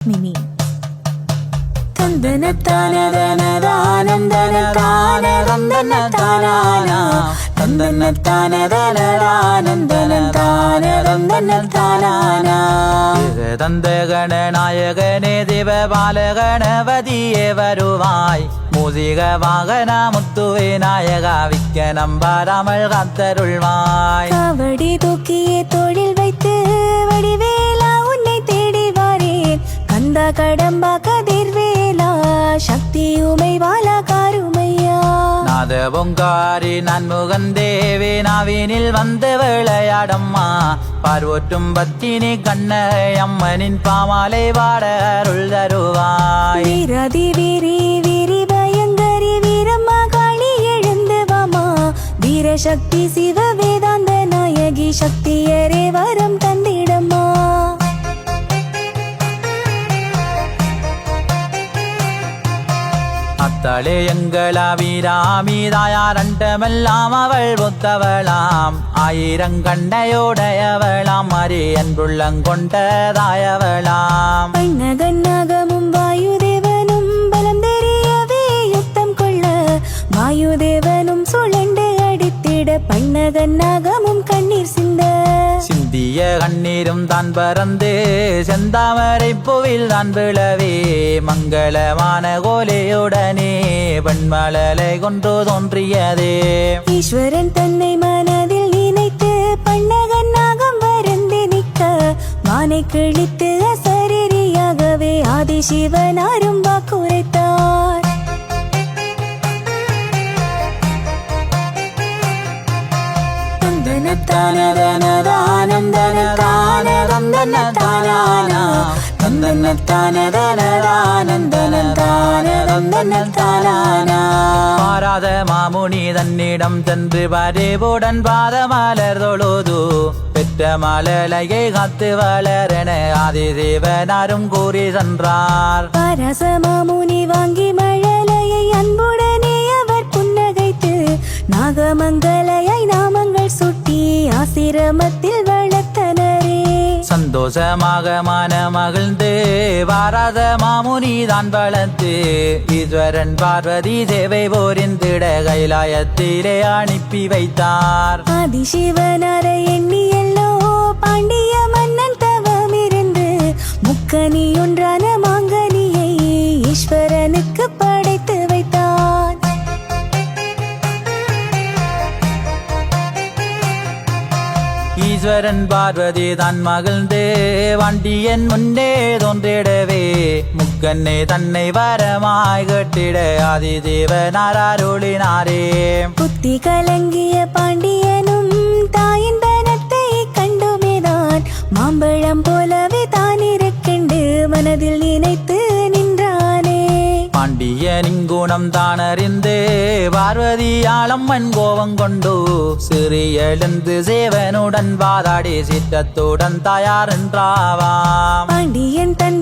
mini தந்தன தானதனதானந்தன தான தந்தன தானானா தந்தன தானதனதானந்தன தான தந்தன தானானா தந்த கணநாயகனே தேவபாலகணபதியே வருவாய் மூசிக வாகன முத்துவே நாயகா விக்க நம்பாராமல் காத்தருள்வாய் காவடி தூக்கியே தோளில் வைத்து வடிவேலா உன்னை தேடி வாரேன் கந்தா கடம்பா கதிர்வேலா சக்தி உமைவாலா காருமையா நாத பொங்காரி நன்முகன் தேவே நாவினில் வந்து விளையாடம்மா பார்வோற்றும் பத்தினி கண்ண அம்மனின் பாமாலை வாட அருள் தருவாய் வீராதி வீரி வீரி பயங்கரி வீரம்மா காளி எழுந்து வாமா வீரசக்தி சிவ வேதாந்த நாயகி சக்தியரே வரம் தந்திடம்மா அத்தாளே எங்களா வீராமி தாயாரண்டமெல்லாம் அவள் ஒத்தவளாம் ஆயிரங்கண்டையோடையவளாம் மறி அன்புள்ளங்கொண்டதாயவளாம் பன்னகன்னாகமும் வாயுதேவனும் பலம் தெரியவே யுத்தம் கொள்ள வாயுதேவனும் சுழண்டு அடித்திட பன்னகன்னாகமும் கண்ணீர் சிந்த சிந்திய கண்ணீரும் தான் பறந்து செந்தாமரை பூவில் தான் விழவே மங்களமான கோலையுடனே பெண்மலலை கொன்று தோன்றியதே ஈஸ்வரன் தன்னை மனதில் நினைத்து பன்னகன்னாகம் வருந்தி நிற்க வானை கிழித்து அசரீரியாகவே ஆதிசிவன் அரும்பா குறைத்தார் தந்தன தானதனதானந்தன தான தந்தன தானானா தந்தன தானதனதானந்தன தான தந்தன தானானா மாறாத மாமுனி தன்னிடம் சென்று பரிவுடன் பாதமலர் தொழுது பெற்ற மலலையை காத்து வளரென ஆதிதேவனாரும் கூறி சென்றார் பரசமாமுனி வாங்கி மழலையை அன்புடனே அவர் புன்னகைத்து நாகமங்கலையை நாமங்கள் சுட்டி ஆசிரமத்தில் வளர்த்தனரே சந்தோஷமாக மன மகிழ்ந்து வாராத மாமுனி தான் வளர்த்து ஈஸ்வரன் பார்வதி சேவை போரிந்திட கைலாயத்திலே அனுப்பி வைத்தார் ஆதிசிவனரை எண்ணியல்லோ பாண்டிய மன்னன் தவமிருந்து முக்கனி ஒன்றான மாங்கனியை ஈஸ்வரனுக்கு படைத்து வைத்தான் ஈஸ்வரன் பார்வதி தான் மகிழ்ந்து வண்டியன் முன்னே தோன்றிடவே முக்கண்ணே தன்னை வரமாய் கட்டிட ஆதிதேவனார் அருளினாரே புத்தி கலங்கிய பாண்டியனும் தாயின் தனத்தை கண்டுமேதான் மாம்பழம் போலவே தான் இருக்கிண்டு மனதில் நினைத்து நின்றானே பாண்டியனின் குணம் தான் அறிந்து பார்வதியாளம்மன் கோபம் கொண்டு சிறியெழுந்து சேவனுடன் வாதாடி சித்தத்துடன் தயார் என்றாவாம் பாண்டியன் தன்